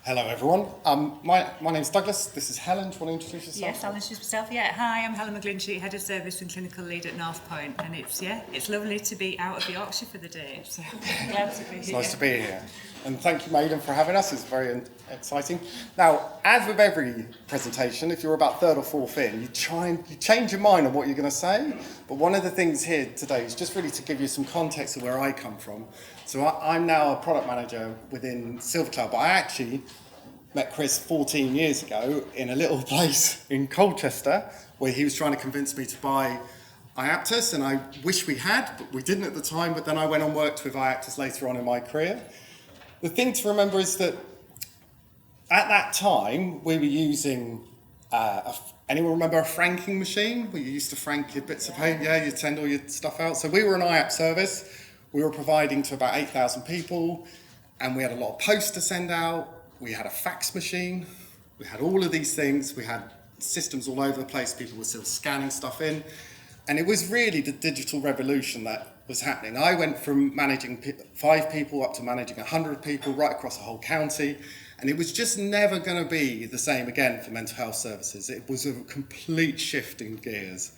Hello everyone, my name's Douglas, this is Helen, do you want to introduce yourself? Yes, I'll introduce myself. Hi, I'm Helen McGlinchey, Head of Service and Clinical Lead at Northpoint, and it's lovely to be out of Yorkshire for the day, so glad to be here. It's nice to be here, and thank you Maiden for having us, it's very exciting. Now, as with every presentation, if you're about third or fourth in, you change your mind on what you're going to say, but one of the things here today is just really to give you some context of where I come from. So I'm now a product manager within SilverCloud, but I actually met Chris 14 years ago in a little place in Colchester where he was trying to convince me to buy IAPTUS, and I wish we had, but we didn't at the time, but then I went and worked with IAPTUS later on in my career. The thing to remember is that at that time we were using, anyone remember a franking machine where you used to frank your bits of paper? Yeah, you'd send all your stuff out. So we were an IAP service. We were providing to about 8,000 people, and we had a lot of posts to send out. We had a fax machine. We had all of these things. We had systems all over the place. People were still scanning stuff in. And it was really the digital revolution that was happening. I went from managing 5 people up to managing 100 people right across the whole county. And it was just never going to be the same again for mental health services. It was a complete shift in gears.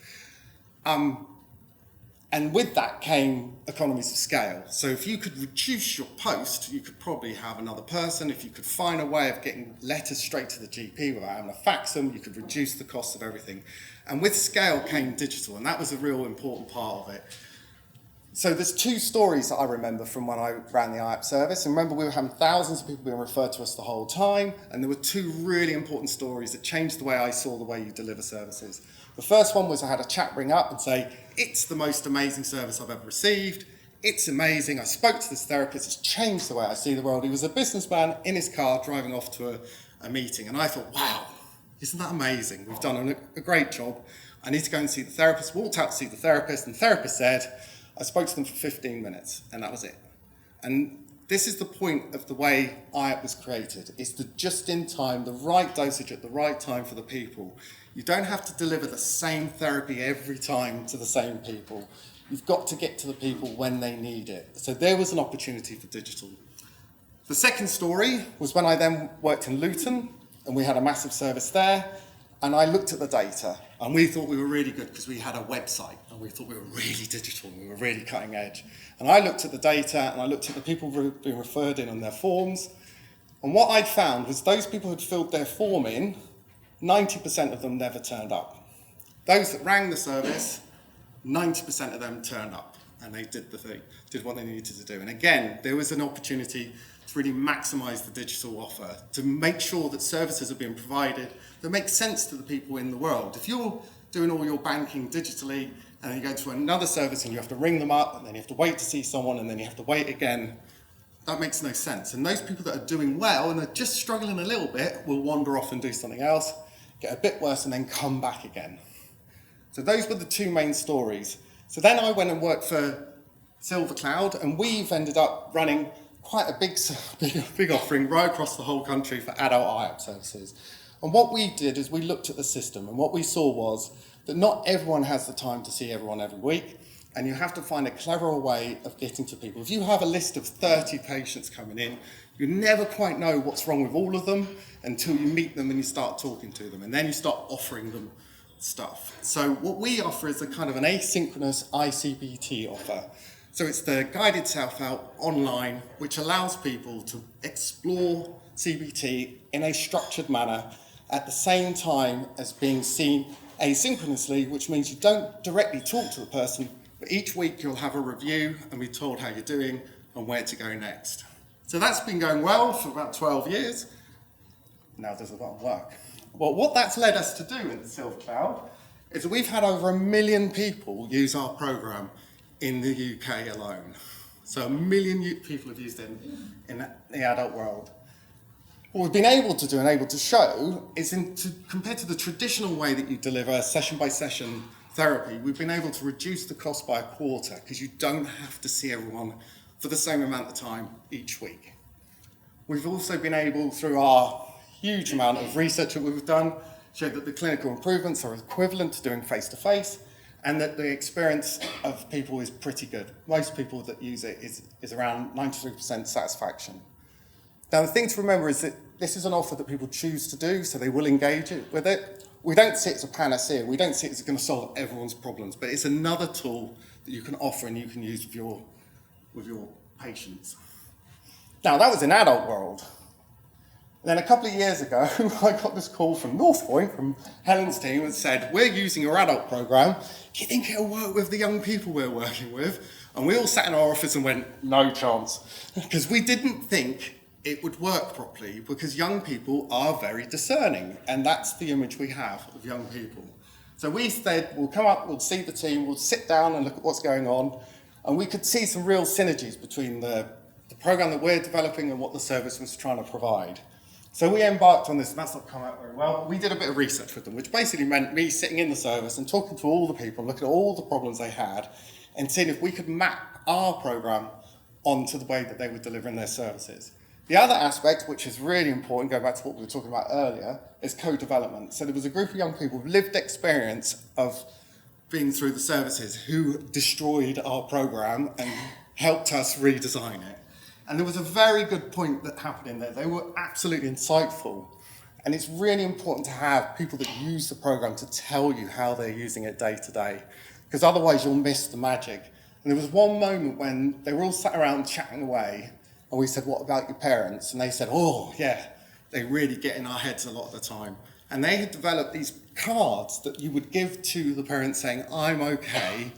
And with that came economies of scale. So if you could reduce your post, you could probably have another person. If you could find a way of getting letters straight to the GP without having to fax them, you could reduce the cost of everything. And with scale came digital, and that was a real important part of it. So there's 2 stories that I remember from when I ran the IAP service. And remember, we were having thousands of people being referred to us the whole time. And there were 2 really important stories that changed the way I saw the way you deliver services. The first one was I had a chap ring up and say, it's the most amazing service I've ever received. It's amazing. I spoke to this therapist. It's changed the way I see the world. He was a businessman in his car driving off to a meeting. And I thought, wow, isn't that amazing? We've done a great job. I need to go and see the therapist. Walked out to see the therapist, and the therapist said, I spoke to them for 15 minutes, and that was it. And this is the point of the way IAP was created. It's the just in time, the right dosage at the right time for the people. You don't have to deliver the same therapy every time to the same people. You've got to get to the people when they need it. So there was an opportunity for digital. The second story was when I then worked in Luton, and we had a massive service there, and I looked at the data, and we thought we were really good because we had a website, and we thought we were really digital, and we were really cutting edge. And I looked at the data, and I looked at the people being referred in on their forms, and what I'd found was those people who'd filled their form in, 90% of them never turned up. Those that rang the service, 90% of them turned up, and they did the thing, did what they needed to do. And again, there was an opportunity to really maximise the digital offer, to make sure that services are being provided that make sense to the people in the world. If you're doing all your banking digitally, and then you go to another service and you have to ring them up, and then you have to wait to see someone, and then you have to wait again, that makes no sense. And those people that are doing well and are just struggling a little bit will wander off and do something else, get a bit worse, and then come back again. So those were the 2 main stories. So then I went and worked for SilverCloud, and we've ended up running quite a big offering right across the whole country for adult IAP services. And what we did is we looked at the system, and what we saw was that not everyone has the time to see everyone every week, and you have to find a cleverer way of getting to people. If you have a list of 30 patients coming in, you never quite know what's wrong with all of them until you meet them and you start talking to them, and then you start offering them stuff. So what we offer is a kind of an asynchronous ICBT offer. So it's the guided self-help online, which allows people to explore CBT in a structured manner at the same time as being seen asynchronously, which means you don't directly talk to the person, but each week you'll have a review and be told how you're doing and where to go next. So that's been going well for about 12 years. Now there's a lot of work. Well, what that's led us to do in the SilverCloud is that we've had over 1 million people use our program in the UK alone. So 1 million people have used it in the adult world. What we've been able to do and able to show is compared to the traditional way that you deliver session-by-session therapy, we've been able to reduce the cost by a quarter because you don't have to see everyone for the same amount of time each week. We've also been able, through our huge amount of research that we've done, show that the clinical improvements are equivalent to doing face-to-face, and that the experience of people is pretty good. Most people that use it is around 93% satisfaction. Now, the thing to remember is that this is an offer that people choose to do, so they will engage with it. We don't see it as a panacea. We don't see it as going to solve everyone's problems, but it's another tool that you can offer and you can use with your patients. Now, that was in adult world. And then a couple of years ago, I got this call from Northpoint, from Helen's team, and said, we're using your adult program. Do you think it'll work with the young people we're working with? And we all sat in our office and went, no chance. Because we didn't think it would work properly, because young people are very discerning. And that's the image we have of young people. So we said, we'll come up, we'll see the team, we'll sit down and look at what's going on. And we could see some real synergies between the program that we're developing and what the service was trying to provide. So we embarked on this, and that's not come out very well. We did a bit of research with them, which basically meant me sitting in the service and talking to all the people, looking at all the problems they had, and seeing if we could map our program onto the way that they were delivering their services. The other aspect, which is really important, going back to what we were talking about earlier, is co-development. So there was a group of young people with lived experience of being through the services who destroyed our program and helped us redesign it. And there was a very good point that happened in there. They were absolutely insightful. And it's really important to have people that use the program to tell you how they're using it day to day, because otherwise you'll miss the magic. And there was one moment when they were all sat around chatting away, and we said, what about your parents? And they said, oh, yeah, they really get in our heads a lot of the time. And they had developed these cards that you would give to the parents saying, I'm okay,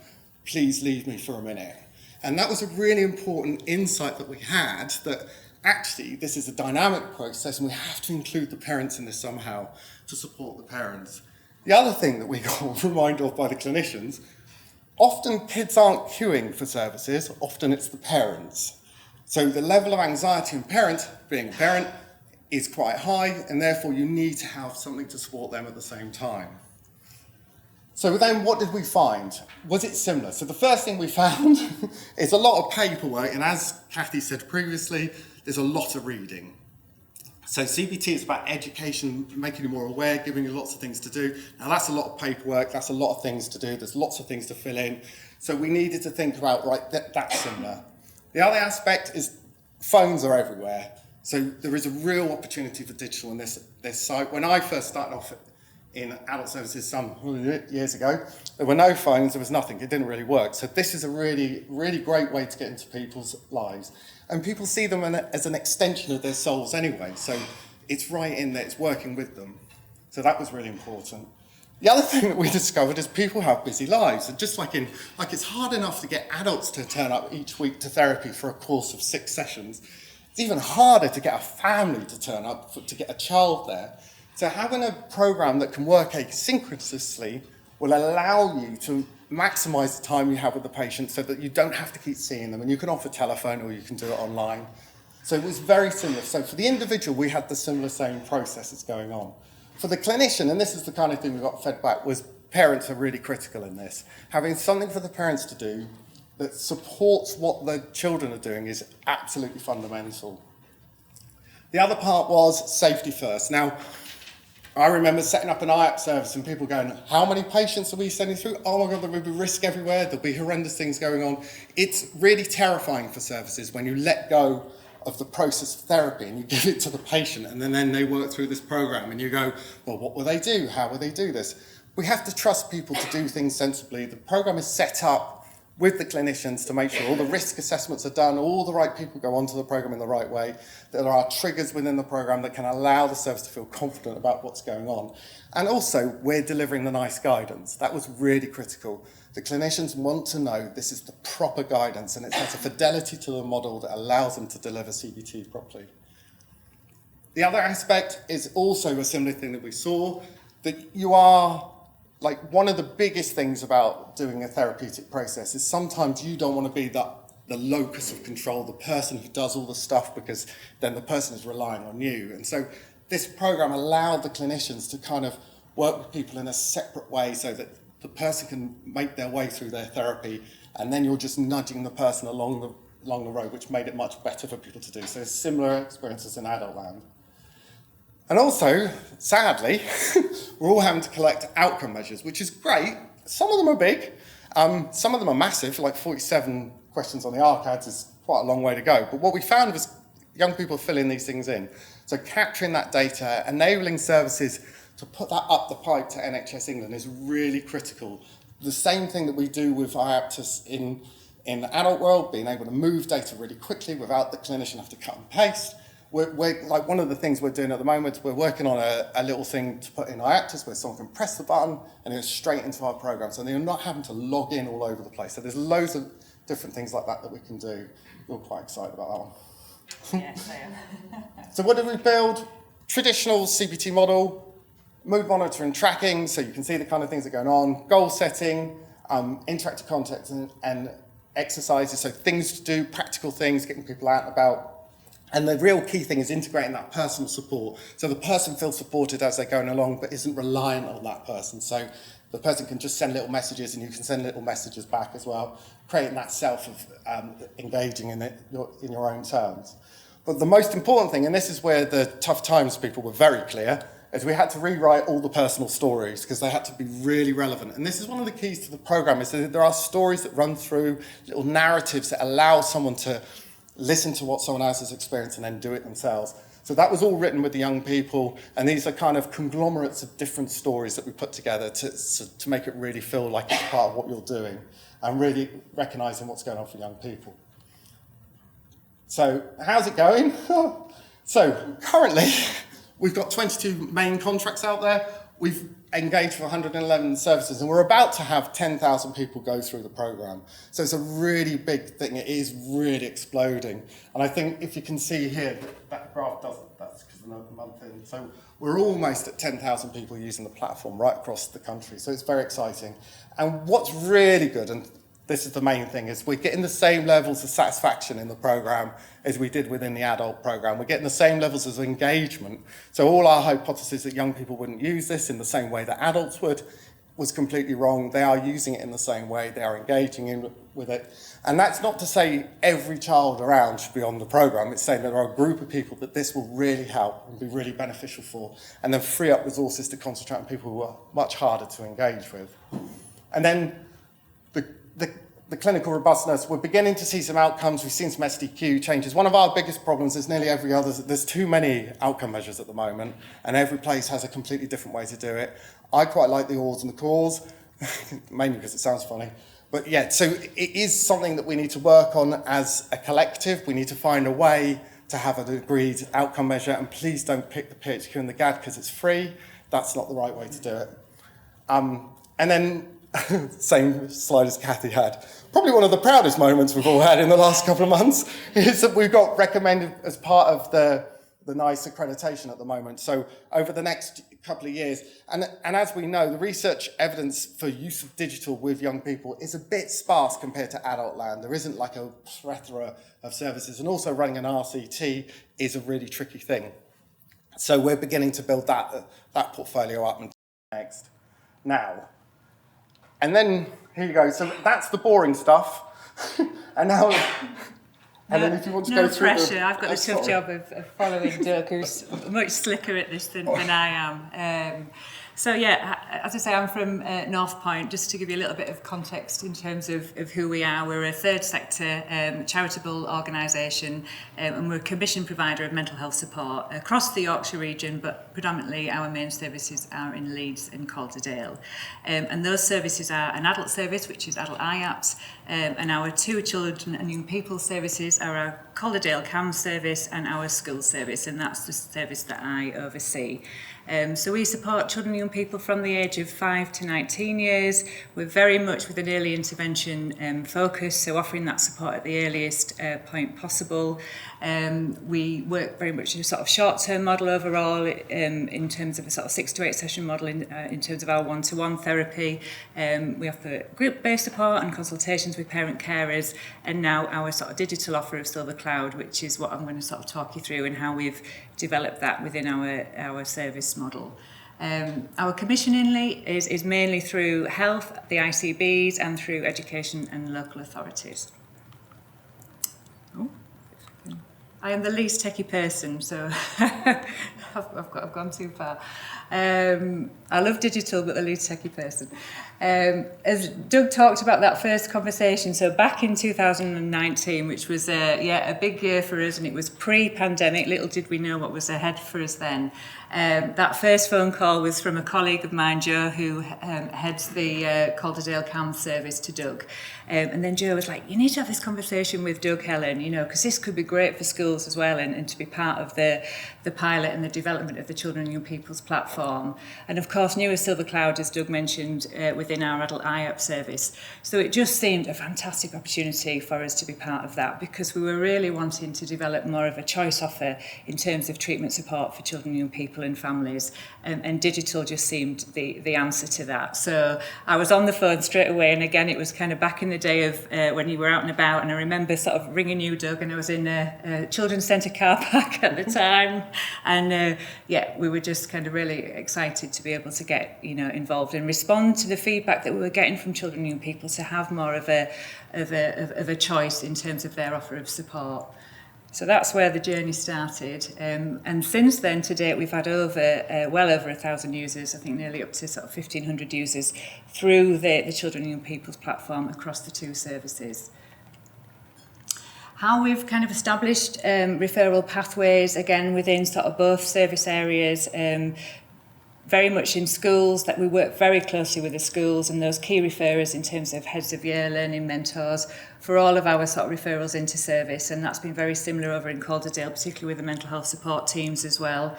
please leave me for a minute. And that was a really important insight that we had, that actually this is a dynamic process and we have to include the parents in this somehow to support the parents. The other thing that we got reminded of by the clinicians, often kids aren't queuing for services, often it's the parents. So the level of anxiety in parents, being a parent, is quite high, and therefore you need to have something to support them at the same time. So then what did we find? Was it similar? So the first thing we found is a lot of paperwork, and as Kathy said previously, there's a lot of reading. So CBT is about education, making you more aware, giving you lots of things to do. Now that's a lot of paperwork, that's a lot of things to do, there's lots of things to fill in. So we needed to think about, right, that's similar. The other aspect is phones are everywhere. So there is a real opportunity for digital in this site. When I first started off in adult services some years ago, there were no phones, there was nothing, it didn't really work. So this is a really, really great way to get into people's lives. And people see them as an extension of their souls anyway. So it's right in there, it's working with them. So that was really important. The other thing that we discovered is people have busy lives. And just like it's hard enough to get adults to turn up each week to therapy for a course of 6 sessions, it's even harder to get a family to turn up, to get a child there. So having a program that can work asynchronously will allow you to maximise the time you have with the patient so that you don't have to keep seeing them, and you can offer telephone or you can do it online. So it was very similar. So for the individual, we had the similar same processes going on. For the clinician, and this is the kind of thing we got fed back, was parents are really critical in this. Having something for the parents to do that supports what the children are doing is absolutely fundamental. The other part was safety first. Now, I remember setting up an IAP service and people going, how many patients are we sending through? Oh my God, there will be risk everywhere. There'll be horrendous things going on. It's really terrifying for services when you let go of the process of therapy and you give it to the patient, and then they work through this program and you go, well, what will they do? How will they do this? We have to trust people to do things sensibly. The program is set up with the clinicians to make sure all the risk assessments are done, all the right people go onto the program in the right way, that there are triggers within the program that can allow the service to feel confident about what's going on. And also, we're delivering the nice guidance. That was really critical. The clinicians want to know this is the proper guidance, and it has a fidelity to the model that allows them to deliver CBT properly. The other aspect is also a similar thing that we saw, that you are, like, one of the biggest things about doing a therapeutic process is sometimes you don't want to be the locus of control, the person who does all the stuff, because then the person is relying on you. And so this program allowed the clinicians to kind of work with people in a separate way so that the person can make their way through their therapy, and then you're just nudging the person along the road, which made it much better for people to do. So similar experiences in adult land. And also, sadly, we're all having to collect outcome measures, which is great. Some of them are big, some of them are massive, like 47 questions on the RCADS is quite a long way to go. But what we found was young people filling these things in. So capturing that data, enabling services to put that up the pipe to NHS England is really critical. The same thing that we do with IAPTUS in the adult world, being able to move data really quickly without the clinician have to cut and paste. We're like one of the things we're doing at the moment, we're working on a little thing to put in IAPTUS where someone can press the button and it goes straight into our program. So they're not having to log in all over the place. So there's loads of different things like that we can do. We're quite excited about that one. Yes, I am. So what did we build? Traditional CBT model, mood monitoring, tracking, so you can see the kind of things that are going on, goal setting, interactive context and exercises, so things to do, practical things, getting people out and about. And the real key thing is integrating that personal support. So the person feels supported as they're going along, but isn't reliant on that person. So the person can just send little messages and you can send little messages back as well, creating that self of engaging in it in your own terms. But the most important thing, and this is where the tough times people were very clear, is we had to rewrite all the personal stories because they had to be really relevant. And this is one of the keys to the program, is that there are stories that run through, little narratives that allow someone to listen to what someone else has experienced and then do it themselves. So that was all written with the young people, and these are kind of conglomerates of different stories that we put together to make it really feel like it's part of what you're doing and really recognising what's going on for young people. So how's it going? So currently, we've got 22 main contracts out there. We've engaged for 111 services, and we're about to have 10,000 people go through the program. So it's a really big thing. It is really exploding. And I think if you can see here, that graph doesn't, that's because another month in. So we're almost at 10,000 people using the platform right across the country. So it's very exciting. And what's really good, and this is the main thing, is we're getting the same levels of satisfaction in the program as we did within the adult program. We're getting the same levels of engagement. So all our hypothesis that young people wouldn't use this in the same way that adults would was completely wrong. They are using it in the same way. They are engaging with it. And that's not to say every child around should be on the program. It's saying there are a group of people that this will really help and be really beneficial for, and then free up resources to concentrate on people who are much harder to engage with. And then the clinical robustness, we're beginning to see some outcomes. We've seen some SDQ changes. One of our biggest problems is nearly every other, there's too many outcome measures at the moment, and every place has a completely different way to do it. I quite like the ors and the cores, mainly because it sounds funny. But yeah, so it is something that we need to work on as a collective. We need to find a way to have an agreed outcome measure, and please don't pick the PHQ and the GAD because it's free. That's not the right way to do it. And then, same slide as Kathy had. Probably one of the proudest moments we've all had in the last couple of months is that we've got recommended as part of the NICE accreditation at the moment. So over the next couple of years, and as we know, the research evidence for use of digital with young people is a bit sparse compared to adult land. There isn't like a plethora of services, and also running an RCT is a really tricky thing. So we're beginning to build that portfolio up and next. Now, and then, here you go. So that's the boring stuff. And now, and then if you want to go through pressure. I've got the tough job of following Doug, who's much slicker at this than I am. So yeah, as I say, I'm from Northpoint. Just to give you a little bit of context in terms of who we are, we're a third sector charitable organisation, and we're a commission provider of mental health support across the Yorkshire region, but predominantly our main services are in Leeds and Calderdale. And those services are an adult service, which is adult IAPTS, and our two children and young people services are our Calderdale CAMHS service and our school service, and that's the service that I oversee. So we support children and young people from the age of 5 to 19 years. We're very much with an early intervention focus, so offering that support at the earliest point possible. We work very much in a sort of short-term model overall, in terms of a sort of 6 to 8 session model in terms of our one-to-one therapy. We offer group-based support and consultations with parent carers, and now our sort of digital offer of SilverCloud, which is what I'm going to sort of talk you through and how we've developed that within our service model. Our commissioning is mainly through health, the ICBs, and through education and local authorities. I am the least techie person, so I've gone too far. I love digital, but the least techie person. As Doug talked about that first conversation, so back in 2019, which was a big year for us, and it was pre-pandemic, little did we know what was ahead for us then. That first phone call was from a colleague of mine, Joe, who heads the Calderdale CAMHS service, to Doug. And then Joe was like, you need to have this conversation with Doug, Helen, you know, because this could be great for schools as well, and to be part of the pilot and the development of the Children and Young People's platform. And of course, new as SilverCloud, as Doug mentioned, within our adult IAP service. So it just seemed a fantastic opportunity for us to be part of that, because we were really wanting to develop more of a choice offer in terms of treatment support for children and young people and families. And digital just seemed the answer to that. So I was on the phone straight away, and again, it was kind of back in the day of when you were out and about, and I remember sort of ringing you, Doug, and I was in a children's centre car park at the time, and we were just kind of really excited to be able to get, you know, involved and respond to the feedback that we were getting from children and young people, to have more of a choice in terms of their offer of support. So that's where the journey started, and since then, to date, we've had well over 1,000 users, I think nearly up to sort of 1,500 users through the Children and Young People's platform across the two services. How we've kind of established referral pathways, again, within sort of both service areas, very much in schools, that we work very closely with the schools and those key referrers in terms of heads of year, learning mentors, for all of our sort of referrals into service, and that's been very similar over in Calderdale, particularly with the mental health support teams as well.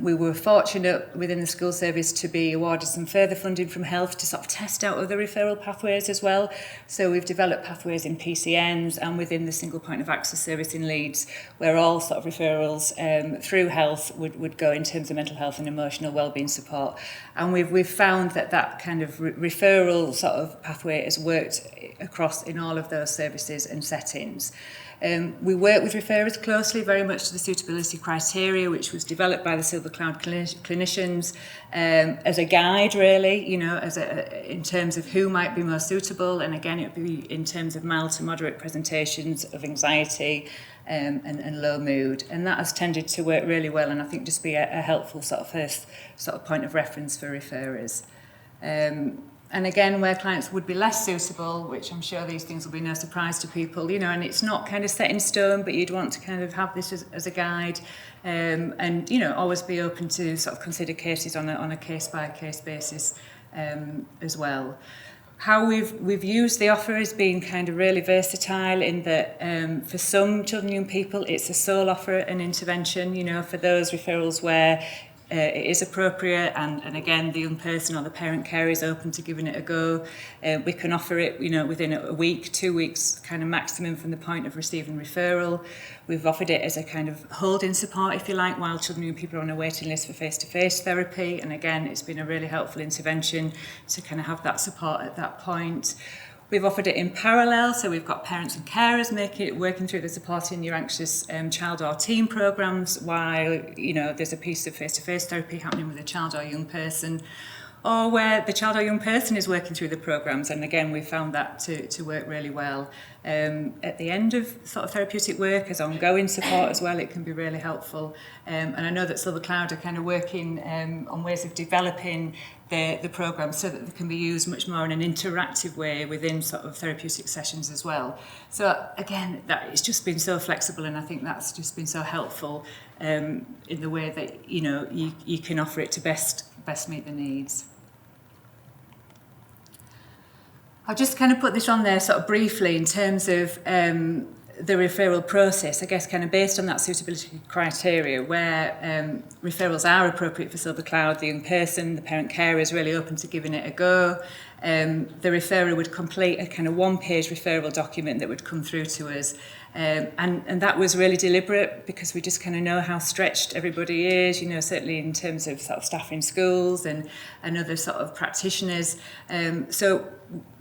We were fortunate within the school service to be awarded some further funding from health to sort of test out other referral pathways as well. So we've developed pathways in PCNs and within the single point of access service in Leeds, where all sort of referrals through health would go in terms of mental health and emotional wellbeing support. And we've found that kind of referral sort of pathway has worked across in all of those services and settings. We work with referrers closely, very much to the suitability criteria, which was developed by the SilverCloud clinicians as a guide, really, you know, in terms of who might be most suitable. And again, it would be in terms of mild to moderate presentations of anxiety and low mood. And that has tended to work really well, and I think just be a helpful sort of first sort of point of reference for referrers. And again, where clients would be less suitable, which I'm sure these things will be no surprise to people, you know, and it's not kind of set in stone, but you'd want to kind of have this as a guide, and, you know, always be open to sort of consider cases on a case-by-case basis as well. How we've used the offer as being kind of really versatile, in that for some children and young people, it's a sole offer and intervention, you know, for those referrals where it is appropriate, and again, the young person or the parent care is open to giving it a go. We can offer it, you know, within a week, 2 weeks, kind of maximum from the point of receiving referral. We've offered it as a kind of holding support, if you like, while children and young people are on a waiting list for face-to-face therapy. And again, it's been a really helpful intervention to kind of have that support at that point. We've offered it in parallel, so we've got parents and carers working through the Supporting Your Anxious Child or Teen programmes, while, you know, there's a piece of face-to-face therapy happening with a child or young person, or where the child or young person is working through the programmes. And again, we found that to work really well. At the end of sort of therapeutic work, as ongoing support as well, it can be really helpful. And I know that SilverCloud are kind of working on ways of developing the programme so that they can be used much more in an interactive way within sort of therapeutic sessions as well. So again, it's just been so flexible, and I think that's just been so helpful in the way that, you know, you can offer it to best meet the needs. I'll just kind of put this on there sort of briefly in terms of the referral process, I guess kind of based on that suitability criteria, where referrals are appropriate for SilverCloud, the young person, the parent carer is really open to giving it a go. The referrer would complete a kind of one-page referral document that would come through to us. And that was really deliberate, because we just kind of know how stretched everybody is, you know, certainly in terms of sort of staff in schools and other sort of practitioners. So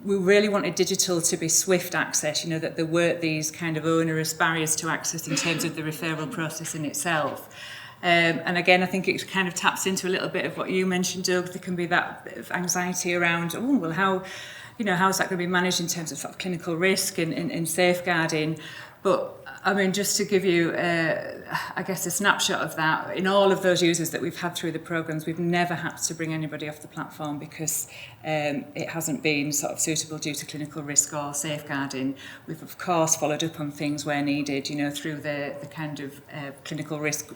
we really wanted digital to be swift access, you know, that there weren't these kind of onerous barriers to access in terms of the referral process in itself. And again, I think it kind of taps into a little bit of what you mentioned, Doug. There can be that bit of anxiety around, how is that going to be managed in terms of sort of clinical risk and safeguarding? But I mean, just to give you, I guess, a snapshot of that, in all of those users that we've had through the programmes, we've never had to bring anybody off the platform because it hasn't been sort of suitable due to clinical risk or safeguarding. We've, of course, followed up on things where needed, you know, through the kind of clinical risk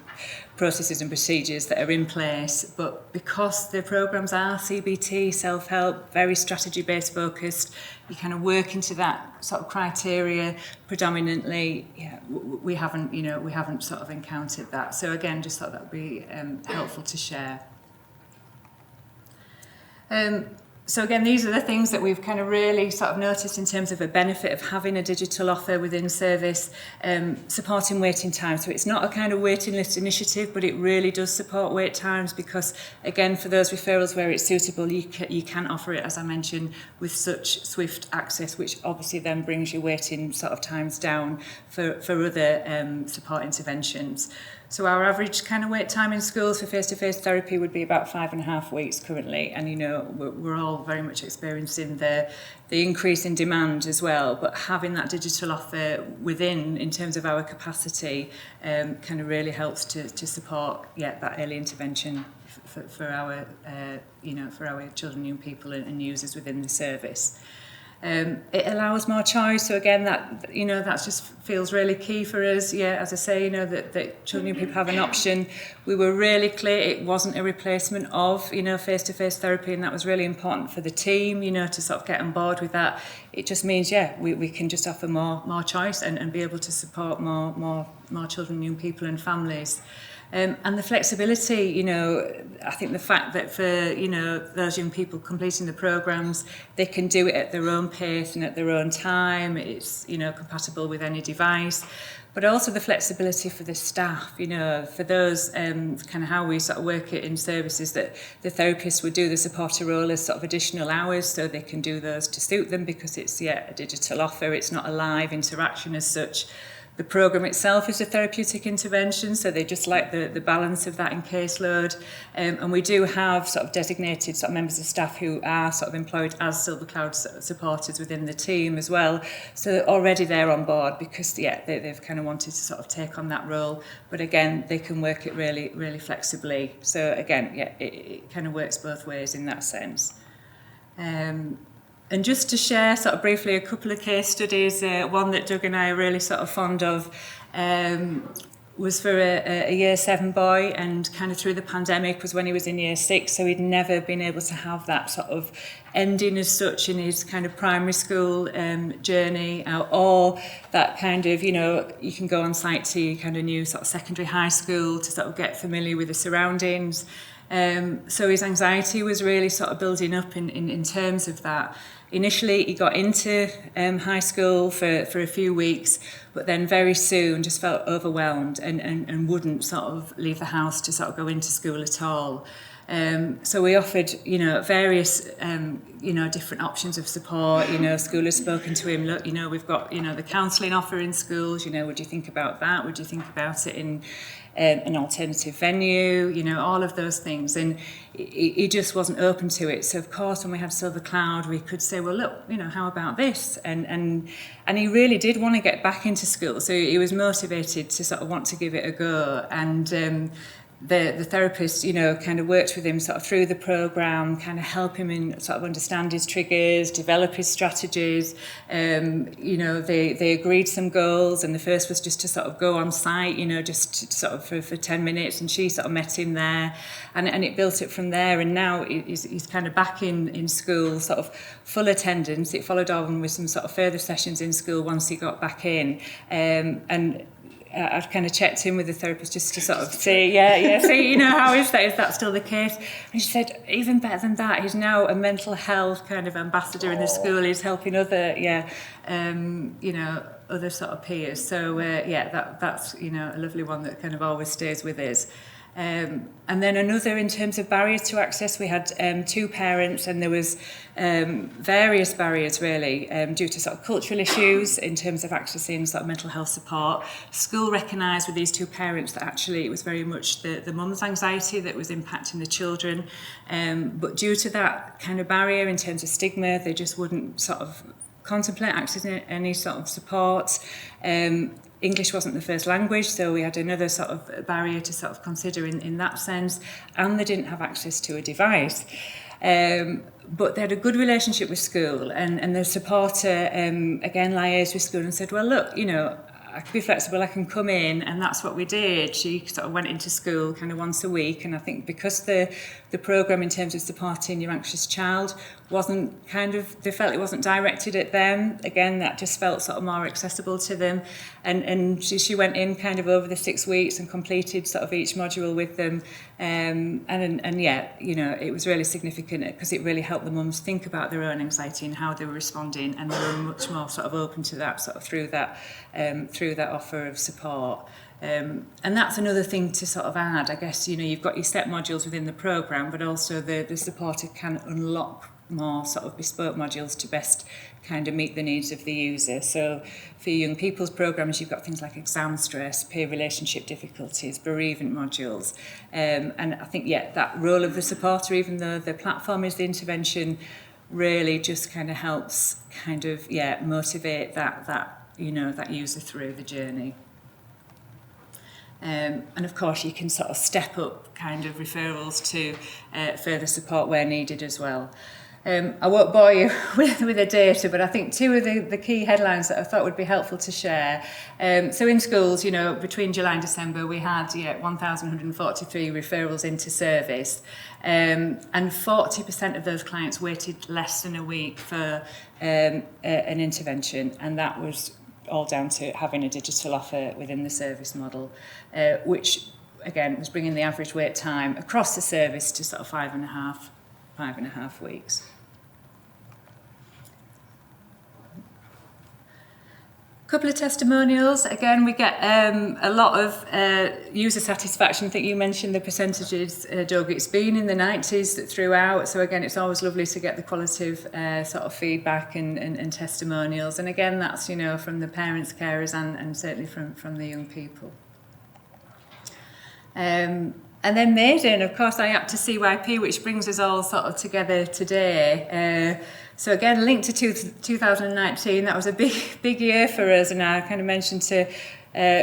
processes and procedures that are in place. But because the programmes are CBT, self-help, very strategy-based focused, you kind of work into that sort of criteria predominantly. Yeah, we haven't sort of encountered that. So again, just thought that would be helpful to share. So again, these are the things that we've kind of really sort of noticed in terms of a benefit of having a digital offer within service, supporting waiting times. So it's not a kind of waiting list initiative, but it really does support wait times because, again, for those referrals where it's suitable, you can offer it, as I mentioned, with such swift access, which obviously then brings your waiting sort of times down for other support interventions. So our average kind of wait time in schools for face-to-face therapy would be about 5.5 weeks currently. And, you know, we're all very much experiencing the increase in demand as well. But having that digital offer within, in terms of our capacity, kind of really helps to support, that early intervention for our, for our children and young people and users within the service. It allows more choice, so again, that just feels really key for us. Yeah, as I say, that children and people have an option. We were really clear it wasn't a replacement of, face-to-face therapy, and that was really important for the team, to sort of get on board with that. It just means, we can just offer more choice and be able to support more children, young people, and families. And the flexibility, I think the fact that for, those young people completing the programmes, they can do it at their own pace and at their own time. It's, compatible with any device. But also the flexibility for the staff, for those kind of how we sort of work it in services, that the therapists would do the supporter role as sort of additional hours so they can do those to suit them because it's, a digital offer. It's not a live interaction as such. The programme itself is a therapeutic intervention, so they just like the balance of that in caseload. And we do have sort of designated sort of members of staff who are sort of employed as SilverCloud supporters within the team as well. So already they're on board because, they've kind of wanted to sort of take on that role. But again, they can work it really, really flexibly. So again, it kind of works both ways in that sense. And just to share sort of briefly a couple of case studies, one that Doug and I are really sort of fond of was for a year 7 boy, and kind of through the pandemic was when he was in year 6, so he'd never been able to have that sort of ending as such in his kind of primary school journey, or that kind of, you can go on site to your kind of new sort of secondary high school to sort of get familiar with the surroundings. So his anxiety was really sort of building up in terms of that. Initially, he got into high school for a few weeks, but then very soon just felt overwhelmed and wouldn't sort of leave the house to sort of go into school at all. So we offered, various, different options of support. School has spoken to him. Look, we've got, the counselling offer in schools. Would you think about that? Would you think about it in an alternative venue? All of those things. And he just wasn't open to it. So of course, when we had SilverCloud, we could say, well, look, how about this? And he really did want to get back into school. So he was motivated to sort of want to give it a go. And the therapist, kind of worked with him sort of through the programme, kind of help him in sort of understand his triggers, develop his strategies. They agreed some goals, and the first was just to sort of go on site, just sort of for 10 minutes, and she sort of met him there, and it built it from there. And now he's kind of back in school, sort of full attendance. It followed on with some sort of further sessions in school once he got back in, and I've kind of checked in with the therapist just to sort of see, see, how is that? Is that still the case? And she said, even better than that, he's now a mental health kind of ambassador in the school. He's helping other, other sort of peers. So, that's, a lovely one that kind of always stays with us. And then another, in terms of barriers to access, we had 2 parents, and there was various barriers really due to sort of cultural issues in terms of accessing sort of mental health support. School recognised with these 2 parents that actually it was very much the mum's anxiety that was impacting the children, but due to that kind of barrier in terms of stigma, they just wouldn't sort of contemplate accessing any sort of support. English wasn't the first language, so we had another sort of barrier to sort of consider in that sense, and they didn't have access to a device. But they had a good relationship with school, and the supporter, again, liaised with school and said, well, look, you know, I can be flexible, I can come in, and that's what we did. She sort of went into school kind of once a week, and I think because the programme in terms of supporting your anxious child wasn't kind of, they felt it wasn't directed at them, again, that just felt sort of more accessible to them, and she went in kind of over the 6 weeks and completed sort of each module with them, and yeah, you know, it was really significant because it really helped the mums think about their own anxiety and how they were responding, and they were much more sort of open to that sort of through that offer of support. And that's another thing to sort of add, I guess, you know, you've got your set modules within the programme, but also the supporter can unlock more sort of bespoke modules to best kind of meet the needs of the user. So for young people's programmes, you've got things like exam stress, peer relationship difficulties, bereavement modules. And I think, yeah, that role of the supporter, even though the platform is the intervention, really just kind of helps kind of, yeah, motivate that you know, that user through the journey. And of course, you can sort of step up kind of referrals to further support where needed as well. I won't bore you with the data, but I think two of the key headlines that I thought would be helpful to share. So in schools, you know, between July and December, we had 1,143 referrals into service, and 40% of those clients waited less than a week for an intervention, and that was all down to having a digital offer within the service model, which again was bringing the average wait time across the service to sort of 5.5 weeks. Couple of testimonials. Again, we get a lot of user satisfaction. I think you mentioned the percentages, Doug. It's been in the 90s throughout. So again, it's always lovely to get the qualitative sort of feedback and testimonials. And again, that's, you know, from the parents, carers, and certainly from the young people. And then Maiden, of course, I apt to CYP, which brings us all sort of together today. So again, linked to 2019, that was a big year for us, and I kind of mentioned to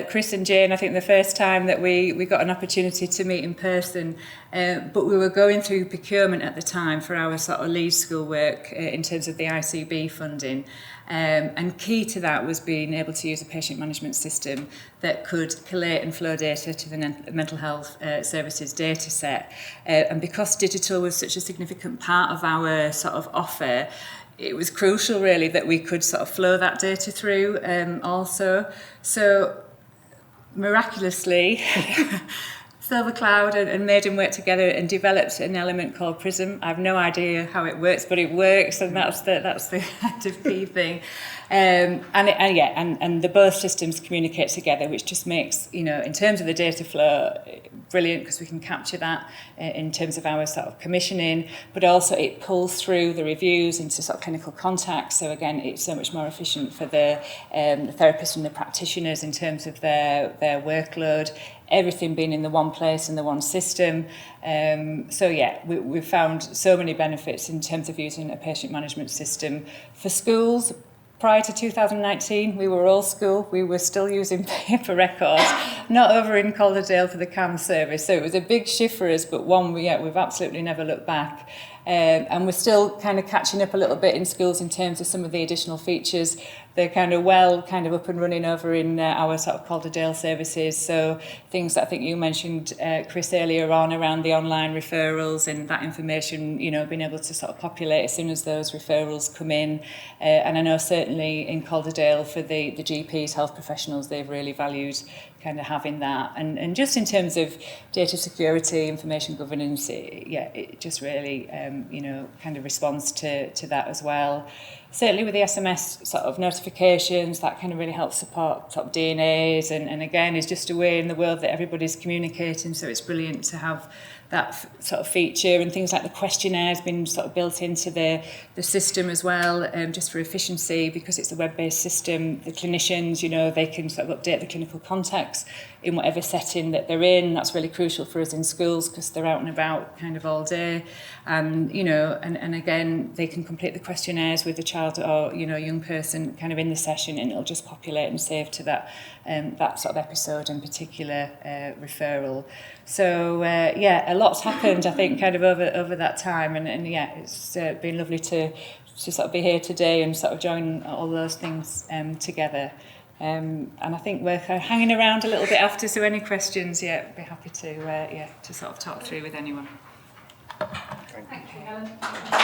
Chris and Jane, I think the first time that we got an opportunity to meet in person, but we were going through procurement at the time for our sort of lead school work in terms of the ICB funding. And key to that was being able to use a patient management system that could collate and flow data to the mental health services data set. And because digital was such a significant part of our sort of offer, it was crucial really that we could sort of flow that data through also. So miraculously, SilverCloud and Maiden worked together and developed an element called Prism. I have no idea how it works, but it works, and that's the kind of key thing. And the both systems communicate together, which just makes, you know, in terms of the data flow, brilliant, because we can capture that in terms of our sort of commissioning, but also it pulls through the reviews into sort of clinical contacts. So again, it's so much more efficient for the therapists and the practitioners in terms of their workload. Everything being in the one place and the one system. So yeah, we've found so many benefits in terms of using a patient management system for schools. Prior to 2019, we were all school. We were still using paper records, not over in Calderdale for the CAMHS service. So it was a big shift for us, but one we've absolutely never looked back. And we're still kind of catching up a little bit in schools in terms of some of the additional features. They're kind of up and running over in our sort of Calderdale services. So things that I think you mentioned, Chris, earlier on around the online referrals and that information, you know, being able to sort of populate as soon as those referrals come in. And I know certainly in Calderdale for the GPs, health professionals, they've really valued kind of having that. And just in terms of data security, information governance, it just really, you know, kind of responds to that as well. Certainly with the SMS sort of notifications, that kind of really helps support sort of DNAs and again is just a way in the world that everybody's communicating, so it's brilliant to have that sort of feature, and things like the questionnaires been sort of built into the system as well, just for efficiency, because it's a web-based system. The clinicians, you know, they can sort of update the clinical contact snacks in whatever setting that they're in. That's really crucial for us in schools because they're out and about kind of all day. And, you know, and again, they can complete the questionnaires with the child or, you know, young person kind of in the session, and it'll just populate and save to that sort of episode in particular referral. So, yeah, a lot's happened, I think, kind of over that time. And yeah, it's been lovely to sort of be here today and sort of join all those things together. And I think we're kind of hanging around a little bit after, so any questions, yeah, I'd be happy to sort of talk through with anyone. Thank you. Thank you, Helen.